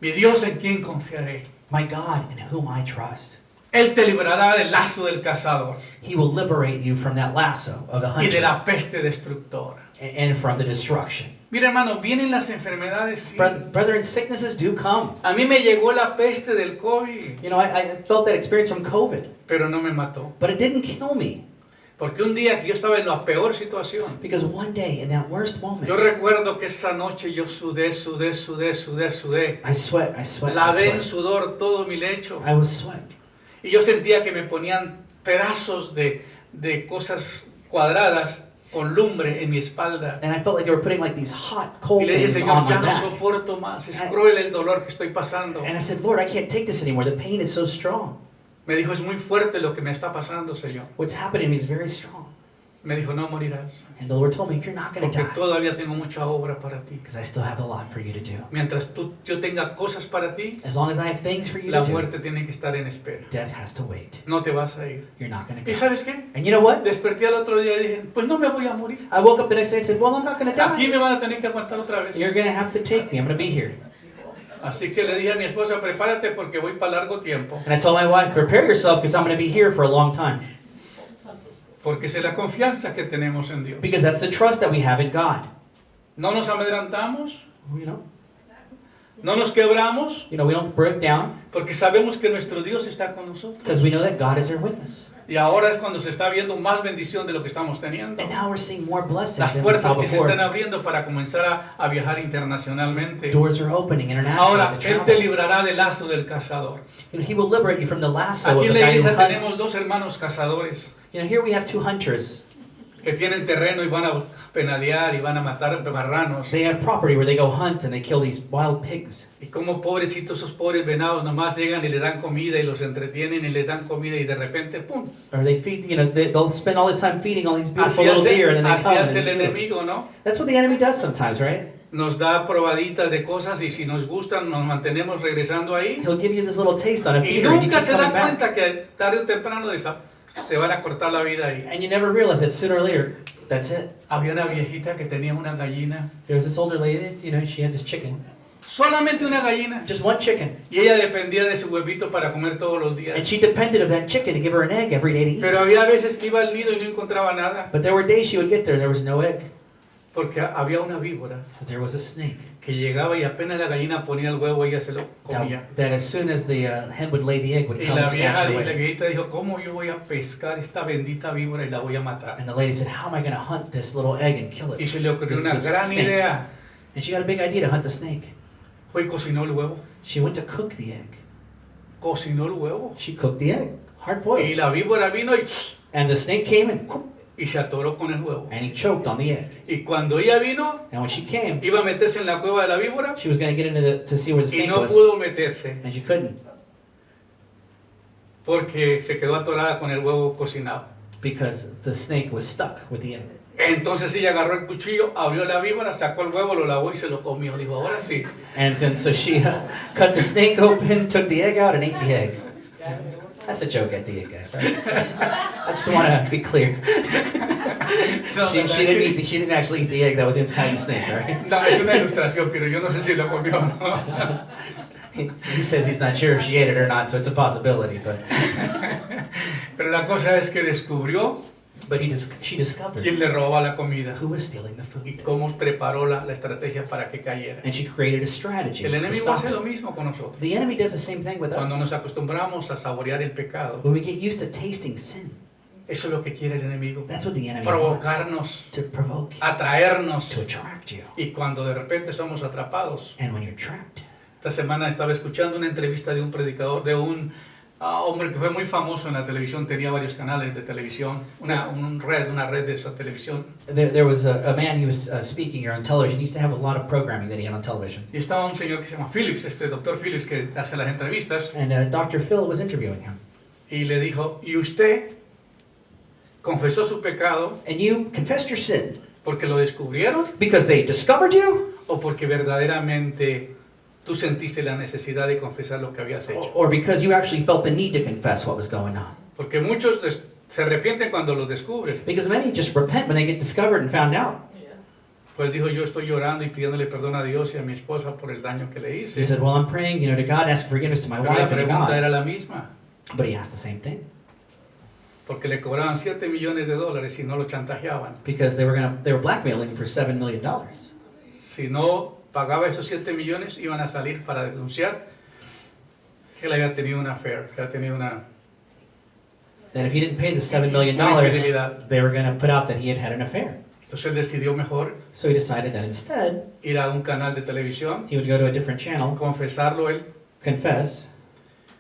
Mi Dios en quien confiaré. My God in whom I trust. Él te librará del lazo del cazador He will liberate you from that lasso of the y de hunter la peste destructora. and from the destruction. Mira, hermano, vienen las enfermedades. Sí. Brethren, sicknesses do come. A mí me llegó la peste del COVID, You know, I felt that experience from COVID, pero no me mató. but it didn't kill me. Porque un día que yo estaba en la peor situación, Because one day, in that worst moment, yo recuerdo que esa noche yo sudé. I sweat. Lavé en sudor todo mi lecho. I was sweat. Y yo sentía que me ponían pedazos de cosas cuadradas con lumbre en mi espalda. And I felt like they were putting like these hot, cold Y le dije, things Señor, on ya my no back. soporto más. Es cruel el dolor que estoy pasando. And I said, Lord, I can't take this anymore. The pain is so strong. Me dijo, es muy fuerte lo que me está pasando, Señor. What's happening to me is very strong. Me dijo, no morirás. And the Lord told me, you're not going to Porque die. todavía tengo mucha obra para ti. Because I still have a lot for you to do. Mientras yo tenga cosas para ti, As long as I have things for you la to do, muerte tiene que estar en espera. death has to wait. No te vas a ir. You're not going to ¿Y go. sabes qué? And you know what? Desperté al otro día y dije, pues no me voy a morir. I woke up the next day and said, well, I'm not going to Aquí die. me van a tener que aguantar otra vez. You're going to have to take me. I'm going to be here. Así que le dije a mi esposa, prepárate porque voy para largo tiempo. And I told my wife, prepare yourself because I'm going to be here for a long time. Porque es la confianza que tenemos en Dios. Because that's the trust that we have in God. No nos amedrentamos, You know, no nos quebramos, we don't break down porque sabemos que nuestro Dios está con nosotros. because we know that God is there with us. Y ahora es cuando se está viendo más bendición de lo que estamos teniendo. And now we're seeing more blessings Las than we saw puertas que se before. están abriendo para comenzar a viajar internacionalmente. Doors are opening internationally Ahora, to Él te travel. librará del lazo del cazador. You know, He will liberate you from the lasso Aquí of en the la guy who iglesia tenemos hunts. dos hermanos cazadores You know, here we have two hunters. que tienen terreno y van a penadear y van a matar marranos. They have property where they go hunt and they kill these wild pigs. Y como pobrecitos esos pobres venados nomás llegan y le dan comida y los entretienen y le dan comida y de repente ¡pum! Or they feed, you know, they'll spend all this time feeding all these beautiful Así little deer and then they así come hace and el shoot 'em. enemigo, ¿no? That's what the enemy does sometimes, right? Nos da probaditas de cosas y si nos gustan nos mantenemos regresando ahí. He'll give you this little taste on a Y feeder and you nunca keep se da coming back. cuenta que tarde o temprano te van a cortar la vida ahí. And you never realize that sooner or later, that's it. Había una viejita que tenía una gallina There was this older lady, you know, she had this chicken. Solamente una gallina. Just one chicken. Y ella dependía de su huevito para comer todos los And días. she depended on that chicken to give her an egg every day to eat. Pero había veces que iba al nido y no encontraba nada. But there were days she would get there and there was no egg. Porque había una víbora But there was a snake. que llegaba y apenas la gallina ponía el huevo, ella se lo comía. That as soon as the hen would lay the egg, would Y come la and snatch it la away. viejita dijo, ¿cómo yo voy a pescar esta bendita víbora y la voy a matar? And the lady said, how am I going to hunt this little egg and kill Y it? se le ocurrió This una gran snake. idea. And she got a big idea to hunt the snake. Fue y cocinó el huevo. She went to cook the egg. Cocinó el huevo. She cooked the egg, hard Y boiled. la víbora vino And the snake came and y se atoró con el huevo. he choked on the egg. Y cuando ella vino, And when she came, iba a meterse en la cueva de la víbora she was going to get into to see where the y snake no was, pudo meterse and she couldn't porque se quedó atorada con el huevo cocinado. because the snake was stuck with the egg. Entonces ella agarró el cuchillo, abrió la víbora, sacó el huevo, lo lavó y se lo comió. Dijo, ahora sí. And then so she cut the snake open, took the egg out, and ate the egg. That's a joke at the end, guys. Right? I just want to be clear. No, She didn't actually eat the egg that was inside the snake, right? No, es una ilustración, pero yo no sé si lo comió o no. He says he's not sure if she ate it or not, so it's a possibility. Pero la cosa es que descubrió But she discovered quién le robaba la comida who was stealing the y food. cómo preparó la estrategia para que cayera. And she created a strategy El to enemigo stop hace lo it. mismo con nosotros. The enemy does the same thing with Cuando nos us. acostumbramos a saborear el pecado, When we get used to tasting sin, eso es lo que quiere el enemigo. that's what the enemy wants. Provocarnos, To provoke you, atraernos. to attract you. Y cuando de repente somos atrapados. And when you're trapped, Esta semana estaba escuchando una entrevista de un predicador, de un hombre que fue muy famoso en la televisión, tenía varios canales de televisión, una red de esa televisión. there was a man who was speaking here on television. He used to have a lot of programming that he had on television. Y estaba un señor que se llama Phillips, doctor Phillips, que hace las entrevistas, And Dr. Phil was interviewing him. y le dijo, ¿y usted confesó su pecado And you confessed your sin porque lo descubrieron because they discovered you, o porque verdaderamente tú sentiste la necesidad de confesar lo que habías hecho? or because you actually felt the need to confess what was going on. Porque muchos se arrepienten cuando lo descubren. Because many just repent when they get discovered and found out. Pues dijo, yo estoy llorando y pidiéndole perdón a Dios y a mi esposa por el daño que le He hice. said, well, I'm praying, to God, asking forgiveness to my Pero la wife and to pregunta God. era la misma, But he asked the same thing. porque le cobraban $7 millones y no lo chantajeaban. Because they were blackmailing him for $7 million. Si no pagaba esos 7 millones, iban a salir para denunciar que él había tenido una affair, que había tenido una... That if he didn't pay the $7 million, Infidelidad. they were going to put out that he had an affair. Entonces él decidió mejor So he decided that instead, ir a un canal de televisión, he would go to a different channel, confesarlo él. confess.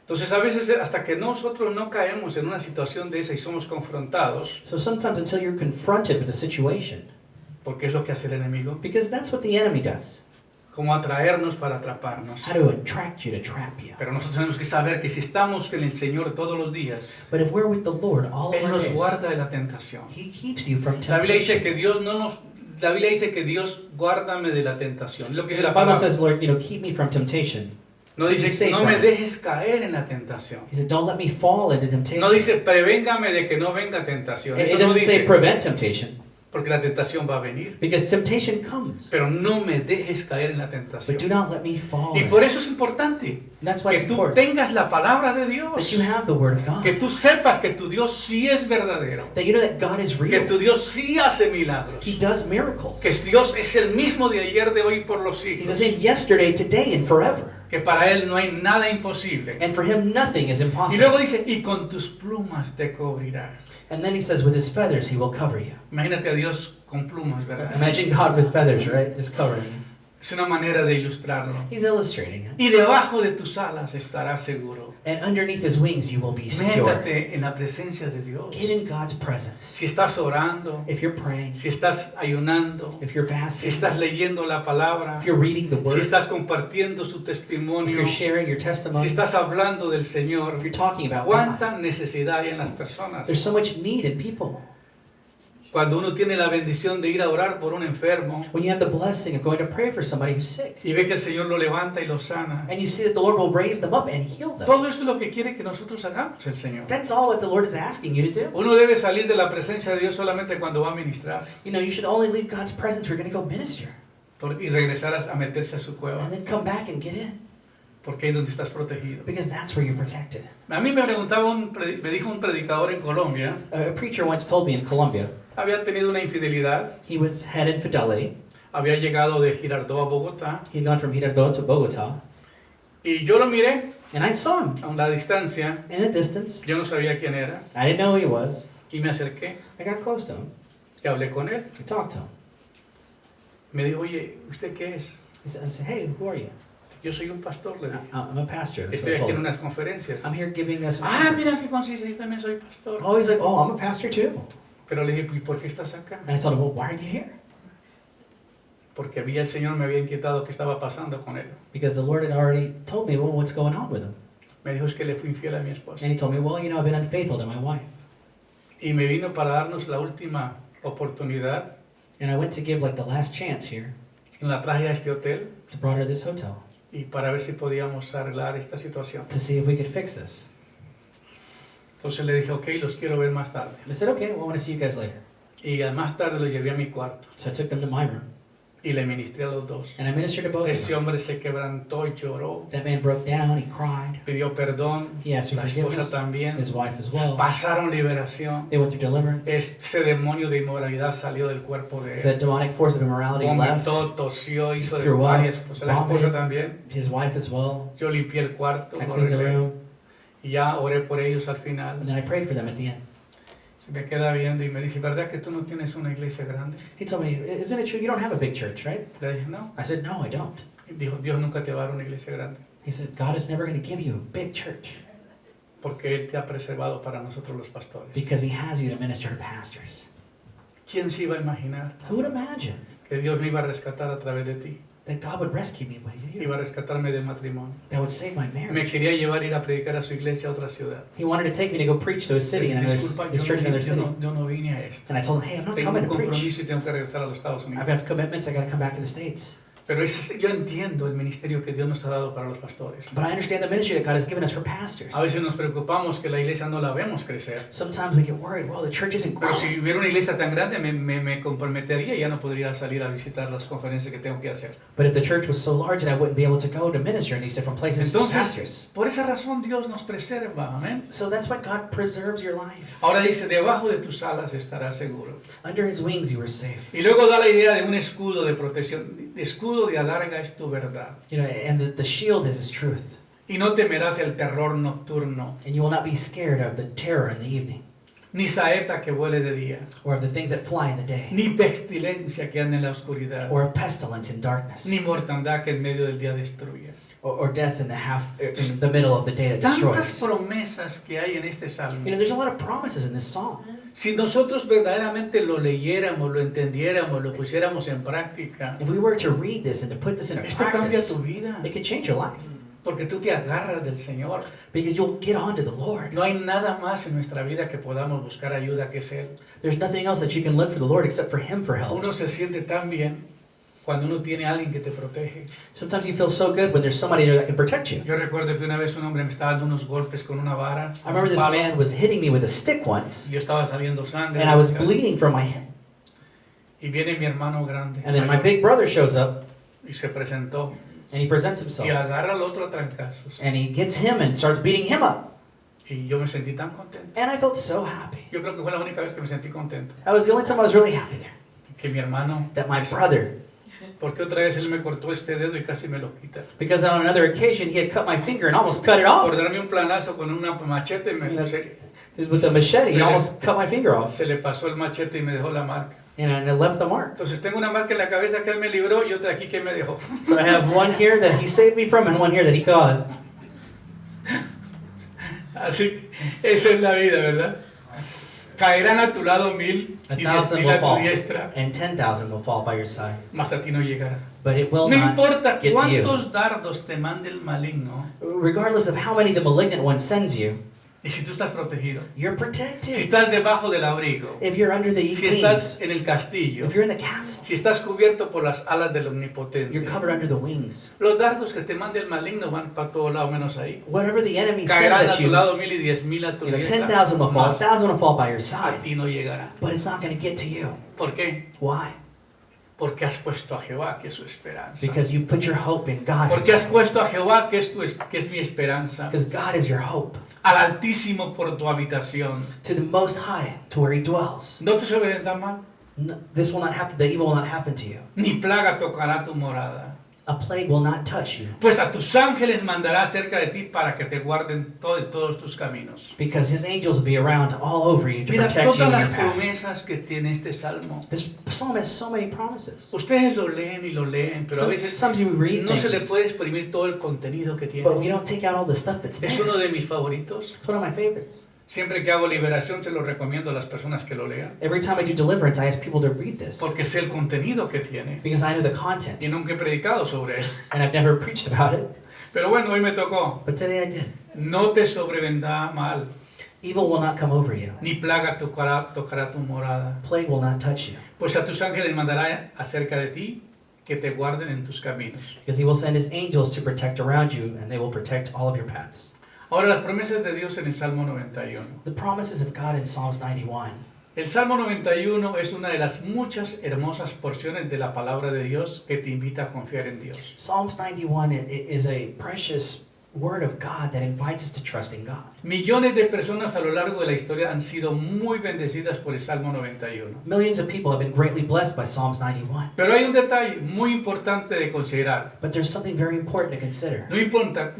Entonces a veces hasta que nosotros no caemos en una situación de esa y somos confrontados, So sometimes until you're confronted with a situation, porque es lo que hace el enemigo, because that's what the enemy does. como atraernos para atraparnos. How to attract you, to trap you. Pero nosotros tenemos que saber que si estamos con el Señor todos los días, But if we're with the Lord all Él of our nos days, guarda de la tentación. he keeps you from La Biblia dice temptation. que Dios no nos... La Biblia dice que Dios guárdame de la tentación. Es lo que dice The la Bible palabra. says, Lord, keep me from temptation. No keep me dice, safe no from me it. dejes caer en la tentación. He said, don't let me fall into temptation. No dice, prevéngame de que no venga tentación. It Eso no doesn't say dice, prevent temptation, porque la tentación va a venir. because temptation comes. Pero no me dejes caer en la But do tentación. not let me fall Y in por it. eso es importante And that's why que it's tú important tengas la palabra de that Dios. you have the Word of Que God. tú sepas que tu Dios sí es verdadero. That you know that God is Que real. tu Dios sí hace milagros. He does miracles. Que Dios es el mismo de ayer, de hoy y por los He's the siglos. same yesterday, today, and forever. Que para Él no hay nada imposible. And for him, nothing is Y luego impossible. dice, y con tus plumas te cubrirá. And then he says, with his feathers, he will cover you. Imagínate a Dios con plumas, ¿verdad? Imagine God with feathers, right? Just covering you. Es una manera de ilustrarlo. He's illustrating it. Y debajo de tus alas estarás seguro. And underneath his wings, you will be secure. Métate en la presencia de Dios. Get in God's presence. Si estás orando, If you're praying, si estás ayunando, if you're si fasting, estás leyendo la palabra, if you're reading the si Word, estás compartiendo su if testimonio, you're sharing your si testimony, estás hablando del Señor, if you're talking about ¿cuánta God, necesidad hay en las personas? there's so much need in people. Cuando uno tiene la bendición de ir a orar por un enfermo When you have the blessing of going to pray for somebody who's sick, y ve que el Señor lo levanta y lo sana, and you see that the Lord will raise them up and heal them. todo esto es lo que quiere que nosotros hagamos el Señor. That's all what the Lord is asking you to do. Uno debe salir de la presencia de Dios solamente cuando va a ministrar, You know, you should only leave God's presence if you're going to go minister. y regresar a meterse a su cueva, and then come back and get in, porque ahí es donde estás protegido. because that's where you're protected. A mí me preguntaba, me dijo un predicador en Colombia, A preacher once told me in Colombia, había tenido una infidelidad, he had infidelity. había llegado de Girardot a Bogotá, He'd gone from Girardot to Bogota, y yo lo miré and I saw him a una distancia, in the distance. yo no sabía quién era, I didn't know who he was. y me acerqué I got close to him. y hablé con él. I talked to him. Me dijo, oye, ¿usted qué es? I said, hey, who are you? Yo soy un pastor, le dije. I'm a pastor. That's what Estoy I aquí told en him. unas conferencias. I'm here giving us. Ah, mira qué consiste, yo también soy pastor. Oh, he's like, oh, I'm a pastor too. Pero le dije, ¿y por qué estás acá? And I told him, well, why are you here? Porque el Señor me había inquietado qué estaba pasando con él. Because the Lord had already told me, well, what's going on with him? Me dijo, es que le fui infiel a mi esposa. And he told me, well, you know, I've been unfaithful to my wife. Y me vino para darnos la última oportunidad. And I went to give like the last chance here Y la traje a este hotel to brought her to this hotel y para ver si podíamos arreglar esta situación. to see if we could fix this. Entonces le dije, ok, los quiero ver más tarde. I said, okay, well, I want to see you guys later. Y más tarde los llevé a mi cuarto So I took them to my room y le ministré a los dos. and I ministered to both of Ese them. hombre se quebrantó y lloró, That man broke down, he cried. pidió perdón, He asked for la esposa forgiveness, también. his wife as well. Pasaron liberación. They went through deliverance. Ese demonio de inmoralidad salió del cuerpo de The él. demonic force of immorality left. Vomitó, tosió, hizo de Threw up, varias cosas. La esposa vomited. también. His wife as well. Yo limpié el cuarto, I lo cleaned the arreglé. room. Y ya oré por ellos al final. And then I prayed for them at the end. Se me queda viendo y me dice, ¿verdad que tú no tienes una iglesia grande? He told me, isn't it true you don't have a big church, right? Le dije, no. I said, no, I don't. Y dijo, Dios nunca te va a dar una iglesia grande, He said, God is never going to give you a big church porque Él te ha preservado para nosotros los pastores. because he has you to minister to pastors. ¿Quién se iba a imaginar Who would imagine que Dios me iba a rescatar a través de ti? that God would rescue me with you? Iba a rescatarme del matrimonio. That would save my Me marriage. quería llevar a ir a predicar a su iglesia a otra ciudad. He wanted to take me to go preach to a city in another, Disculpa, his church in another city. yo no vine a esto. And I told him, hey, I'm not Tengo coming un to preach. compromiso y tengo que regresar a los Estados I Unidos. have commitments, I got to come back to the States. Pero yo entiendo el ministerio que Dios nos ha dado para los pastores. But I understand the ministry that God has given us for pastors. A veces nos preocupamos que la iglesia no la vemos crecer. Sometimes we get worried, well, the church isn't Pero growing. si hubiera una iglesia tan grande, me comprometería y ya no podría salir a visitar las conferencias que tengo que hacer. But if the church was so large, then I wouldn't be able to go to minister in these different places to Entonces, pastors. por esa razón Dios nos preserva. Amén. So that's why God preserves your life. Ahora dice, debajo de tus alas estarás seguro. Under his wings you are safe. Y luego da la idea de un escudo de protección. Escudo de adarga es tu verdad. You know, and the shield is his truth. Y no temerás el terror nocturno, And you will not be scared of the terror in the evening, ni saeta que vuele de día, or of the things that fly in the day, ni pestilencia que ande en la oscuridad, or of pestilence in darkness, ni mortandad que en medio del día destruya. or death in the middle of the day that Tantas destroys. promesas que hay en este salmo. You know, there's a lot of promises in this psalm. Si nosotros verdaderamente lo leyéramos, lo entendiéramos, lo pusiéramos en práctica, If we were to read this and to put this into esto cambia practice, tu vida, it could change your life. porque tú te agarras del Señor. Because you'll get on to the Lord. No hay nada más en nuestra vida que podamos buscar ayuda que es Él. There's nothing else that you can look for the Lord except for Him for help. Uno se siente tan bien cuando uno tiene a alguien que te protege. Sometimes you feel so good when there's somebody there that can protect you. Yo recuerdo que una vez un hombre me estaba dando unos golpes con una vara. I remember this un palo, man was hitting me with a stick once, y yo estaba saliendo sangre. and I was bleeding from my head. Y viene mi hermano grande. And then my mayor, big brother shows up, y se presentó. and he presents Y himself. agarra al otro a trancazos. And he gets him and starts beating him up. Y yo me sentí tan contento. And I felt so happy. Yo creo que fue la única vez que me sentí contento. That was the only time I was really happy there. Que mi hermano, That my brother, porque otra vez él me cortó este dedo y casi me lo quita. because on another occasion he had cut my finger and almost cut it off. Por darme un planazo con una machete, With the machete, he almost cut my finger off. se le pasó el machete y me dejó la marca. And it left the mark. Entonces tengo una marca en la cabeza que él me libró y otra aquí que me dejó. So I have one here that he saved me from and one here that he caused. Así, esa es la vida, ¿verdad? Caerán a tu lado 1000 y 1,000 10,000 will a tu fall, diestra, and 10,000 will fall by your side. mas a ti no llegará. But it will No not importa get to you. cuántos dardos te mande el maligno, Regardless of how many the malignant one sends you, y si tú estás protegido, you're si protected. estás debajo del abrigo, If you're under the si estás wings, en el castillo, if you're in the castle, si estás cubierto por las alas del you're omnipotente, covered under the wings. los dardos que te mande el maligno van para todos lados menos ahí. Whatever the enemy sends Caerán a at tu you, lado 1000 y 10,000 a tu 10,000 diestra, will fall, mas 1,000 will fall by your a side, ti no llegará. but it's not going to get to you. ¿Por qué? Why? Porque has puesto a Jehová, que es su esperanza. Because you put your hope in God. Porque has puesto a Jehová, que es mi esperanza. Because God is your hope. Al Altísimo por tu habitación. To the Most High, to where He dwells. No te sobrevendrá mal, No, this will not happen. The evil will not happen to you. ni plaga tocará tu morada. A plague will not touch you. Pues a tus ángeles mandará acerca de ti para que te guarden todos tus caminos. Because His angels will be around all over you to Mira protect you todas in las your path. promesas que tiene este salmo. This psalm has so many promises. Ustedes lo leen y lo leen, pero a veces Sometimes you read no se le things, puede exprimir todo el contenido que but we tiene. don't take out all the stuff that's Es there. uno de mis favoritos. It's one of my favorites. Siempre que hago liberación se lo recomiendo a las personas que lo lean, Every time I do deliverance, I ask people to read this porque sé el contenido que tiene because I know the content y nunca he predicado sobre él. and I've never preached about it. Pero bueno, hoy me tocó. But today I did. No te sobrevendrá mal, Evil will not come over you. ni plaga tocará tu morada. Plague will not touch you. Pues a tus ángeles mandará acerca de ti que te guarden en tus caminos. Because He will send His angels to protect around you, and they will protect all of your paths. Ahora las promesas de Dios en el Salmo 91. The promises of God in Psalms 91. El Salmo 91 es una de las muchas hermosas porciones de la palabra de Dios que te invita a confiar en Dios. Psalms 91 is a precious word of God that invites us to trust in God. Millones de personas a lo largo de la historia han sido muy bendecidas por el Salmo 91. Millions of people have been greatly blessed by Psalms 91. Pero hay un detalle muy importante de considerar. But there's something very important to consider. No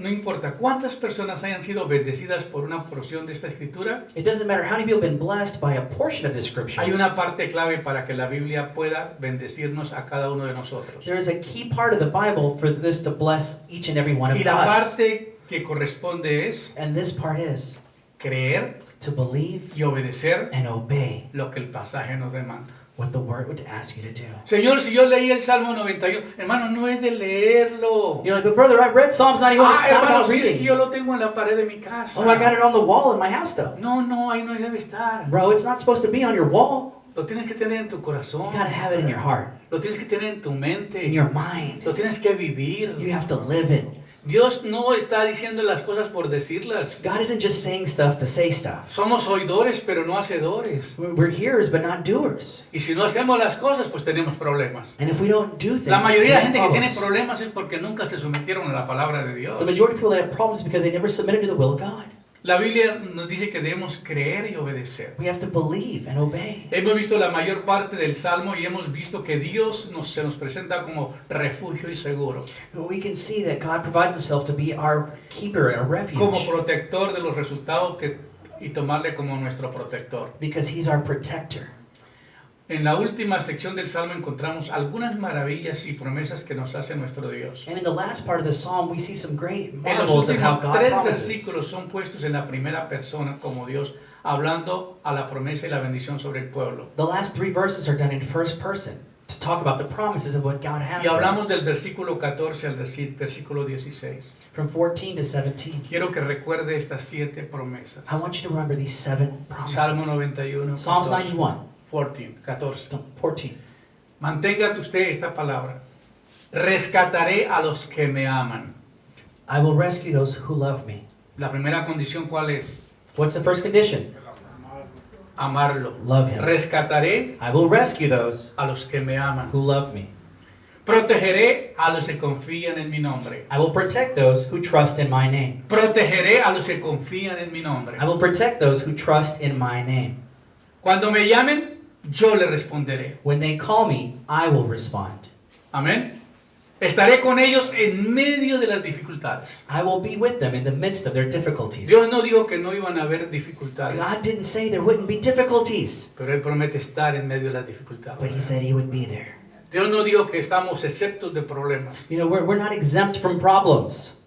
importa cuántas personas hayan sido bendecidas por una porción de esta escritura, It doesn't matter how many people have been blessed by a portion of this hay scripture. una parte clave para que la Biblia pueda bendecirnos a cada uno de nosotros. There is a key part of the Bible for this to bless each and every one of Y la us. parte que corresponde es And this part is creer to believe y obedecer and obey lo que el pasaje nos demanda. what the word would ask you to do. Señor, si yo leí el Salmo 91, hermano, no es de leerlo. You're like, but brother, I read Psalms 91. It's not Hermano, about si es que yo reading. lo tengo en la pared de mi casa. Oh, I got it on the wall in my house though. No, ahí no debe estar. Bro, it's not supposed to be on your wall. Lo tienes que tener en tu You corazón. gotta have it in your heart, Lo tienes que tener en tu mente. in your mind. Lo tienes que vivir. You have to live it. Dios no está diciendo las cosas por decirlas. God isn't just saying stuff to say stuff. Somos oidores, pero no hacedores. We're hearers, but not doers. Y si no hacemos las cosas, pues tenemos problemas. And if we don't do things, La mayoría de we la gente have que tiene problems. problemas es porque nunca se sometieron a la palabra de Dios. The majority of people that have problems is because they never submitted to the will of God. La Biblia nos dice que debemos creer y obedecer. We have to believe and obey. Hemos visto la mayor parte del Salmo y hemos visto que Dios se nos presenta como refugio y seguro, We can see that God provides Himself to be our keeper and a como refuge protector de los resultados y tomarle como nuestro protector. because He's our protector. En la última sección del Salmo encontramos algunas maravillas y promesas que nos hace nuestro Dios. And in the last part of the psalm, we see some great En los marvels of how últimos God 3 promises. versículos son puestos en la primera persona como Dios, hablando a la promesa y la bendición sobre el pueblo. The last 3 verses are done in first person to talk about the promises of what God has Y for hablamos us. del versículo 14 al versículo 16. From 14 to 17. Quiero que recuerde estas 7 promesas. I want you to remember these 7 Salmo promises. 91, Psalms 14. 91, 14. 14. Mantenga usted esta palabra. Rescataré a los que me aman. I will rescue those who love me. La primera condición, ¿cuál es? What's the first condition? Amarlo. Love Him. Rescataré I will rescue those a los que me aman. who love me. Protegeré a los que confían en mi nombre. I will protect those who trust in my name. Protegeré a los que confían en mi nombre. I will protect those who trust in my name. Cuando me llamen, yo le responderé. When they call me, I will respond. Amén. Estaré con ellos en medio de las dificultades. I will be with them in the midst of their difficulties. Dios no dijo que no iban a haber dificultades, God didn't say there wouldn't be difficulties, pero Él promete estar en medio de las dificultades. but He said He would be there. Dios no dijo que estamos exceptos de problemas, You know, we're not exempt from problems,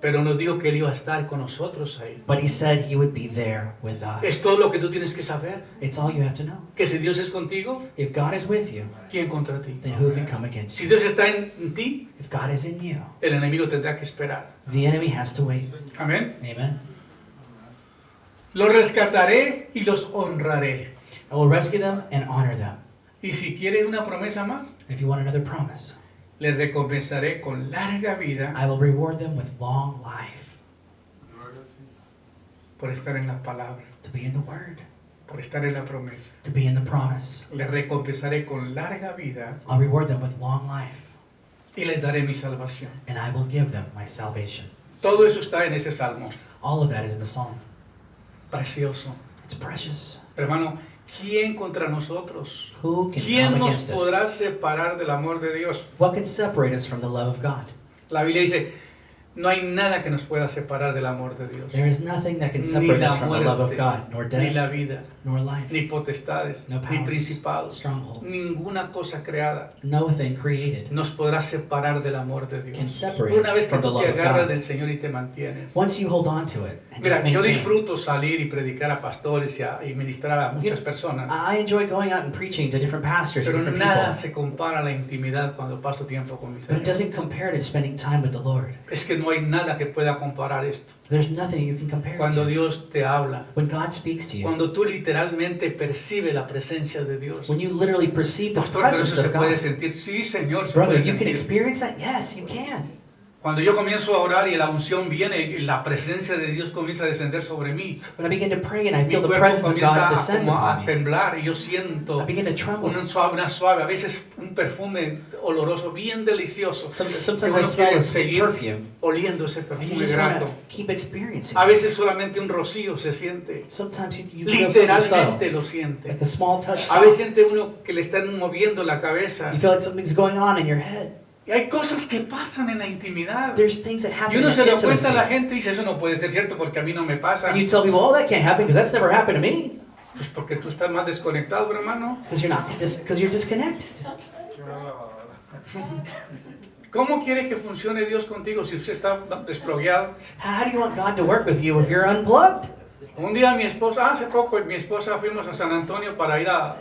pero nos dijo que Él iba a estar con nosotros ahí. but He said He would be there with us. Es todo lo que tú tienes que saber. It's all you have to know. Que si Dios es contigo, If God is with you, ¿quién contra ti? then who can come against Si you? Dios está en ti, If God is in you, el enemigo tendrá que esperar. the enemy has to wait. Amén. Amen. Los rescataré y los honraré. I will rescue them and honor them. Y si quieren una promesa más, If you want another promise, les recompensaré con larga vida I will reward them with long life por estar en la palabra, to be in the Word, por estar en la promesa. to be in the promise. Les recompensaré con larga vida I'll reward them with long life, y les daré mi salvación. and I will give them my salvation. Todo eso está en ese salmo. All of that is in the psalm. Precioso. It's precious. Pero hermano, ¿quién contra nosotros? Who can ¿Quién come nos against us? podrá separar del amor de Dios? What can separate us from the love of God? La Biblia dice, no hay nada que nos pueda separar del amor de Dios. There is nothing that can Ni separate la us from the love of muerte, God, nor ni la death, vida, nor life, ni potestades, no ni powers, principados, strongholds. ninguna cosa creada Nothing created nos podrá separar del amor de can Dios. separate Una vez us que from the tú love te of agarras God. del Señor y te mantienes. Once you hold on to it and Mira, just yo maintain. disfruto salir y predicar a pastores y ministrar a muchas personas, I enjoy going out and preaching to different pastors and pero different nada people. se compara a la intimidad cuando paso tiempo con mi But it Señor. doesn't compare to spending time with the Lord. Es que no hay nada que pueda comparar esto. There's nothing you can compare it Cuando to. Dios te habla, When God speaks to you, cuando tú literalmente percibes la presencia de Dios. when you literally perceive the Pastor, pero presence eso se of puede God. sentir. Sí, Señor, se Brother, puede you can sentir. experience that? Yes, you can. Cuando yo comienzo a orar y la unción viene y la presencia de Dios comienza a descender sobre mí, When I begin to pray and I mi feel the cuerpo presence of comienza God a, descend como a upon me, temblar y yo siento I begin to tremble. una suave, a veces un perfume oloroso bien delicioso. Sometimes Que I uno smell quiere a sweet seguir perfume, oliendo ese and you perfume just want grato. to keep experiencing A it. veces solamente un rocío se siente. Sometimes you feel something Literalmente subtle, lo siente. like a small touch. A veces siente uno que le están moviendo la cabeza. You feel like something's going on in your head. Y hay cosas que pasan en la intimidad. There's things that Y happen uno in se lo cuenta a intimacy. la gente y dice, eso no puede ser cierto porque a mí no me pasa. And you tell people, oh, that can't happen because that's never happened to me. Pues porque tú estás más desconectado, hermano. Because you're disconnected. ¿Cómo quiere que funcione Dios contigo si usted está desproviado? How do you want God to work with you if you're unplugged? Un día mi esposa, hace poco mi esposa fuimos a San Antonio para ir a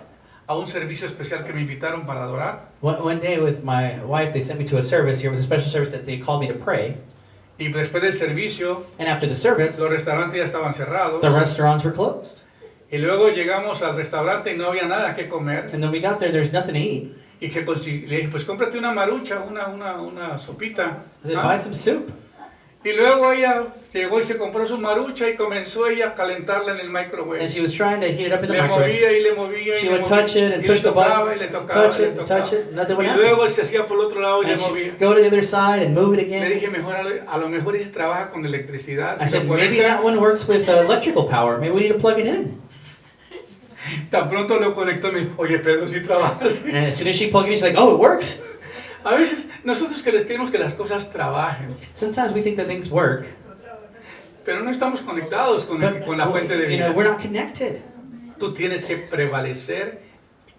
un servicio especial que me invitaron para adorar. One day with my wife, they sent me to a service. Here was a special service that they called me to pray. Y después del servicio, And after the service, los restaurantes ya estaban cerrados. the restaurants were closed. Y luego llegamos al restaurante y no había nada que comer. And then we got there, there's nothing to eat. Y que le dije, pues cómprate una marucha, una sopita. I said, ¿ah? buy some soup. Y luego ella llegó y se compró su marucha y comenzó ella a calentarla en el microwave. And she was trying to heat it up in the Le microwave. movía y le movía She y le would movía. touch it and Y push le the tocaba buttons, y le tocaba touch y le it, tocaba. touch it, nothing would Y happen. luego se hacía por el otro lado y le And movía. she'd go to the other side and move it Le again. dije, mejor a lo mejor ese trabaja con electricidad. I Si said, lo maybe conecta, that one works with electrical power. Maybe we need to plug it in. tan pronto lo conectó me dijo, oye Pedro, si trabajas. And as soon as she plugged it in, she's like, oh, it works. A veces nosotros queremos que las cosas trabajen, Sometimes we think that things work, pero no estamos conectados con but la fuente de vida. we're not connected. Tú tienes que prevalecer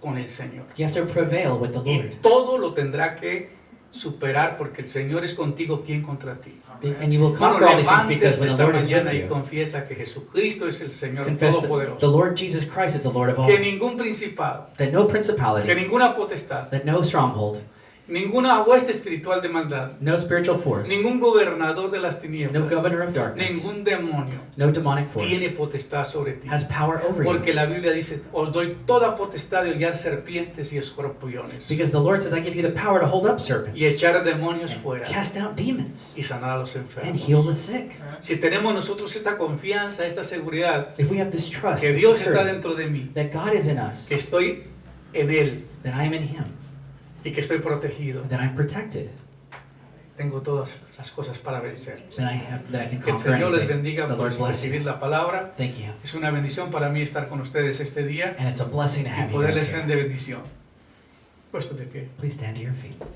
con el Señor. You have to prevail with the Y Lord. todo lo tendrá que superar porque el Señor es contigo, ¿quién contra ti? And you will Hermano, conquer all these things because levántese when the esta Lord is with mañana y you, confiesa que Jesucristo es el Señor confess that the Todopoderoso. Lord Jesus Christ is the Lord of all. Que ningún principado, That no que principality, ninguna potestad, that no stronghold, ninguna hueste espiritual de maldad, no spiritual force, ningún gobernador de las no tinieblas, governor of darkness, ningún demonio no demonic tiene force potestad sobre ti. has power over Porque you. la Biblia dice, os doy toda potestad de hollar serpientes y escorpiones Because the Lord says, I give you the power to hold up y serpents, echar demonios fuera cast out demons, y sanar a los and enfermos. heal the sick. Si tenemos nosotros esta confianza, esta seguridad, If we have this trust, que this Dios está security, dentro de mí, that God is in us, que estoy en Él that I am in Him, y que estoy protegido, that I'm protected, tengo todas las cosas para vencer. that I can Que el conquer Señor les anything. bendiga The por Lord bless recibir you. la palabra. Thank you. Es una bendición para mí estar con ustedes este día And it's a blessing to y have you guys poderles ser here. de bendición. Puesto de pie. Please stand to your feet.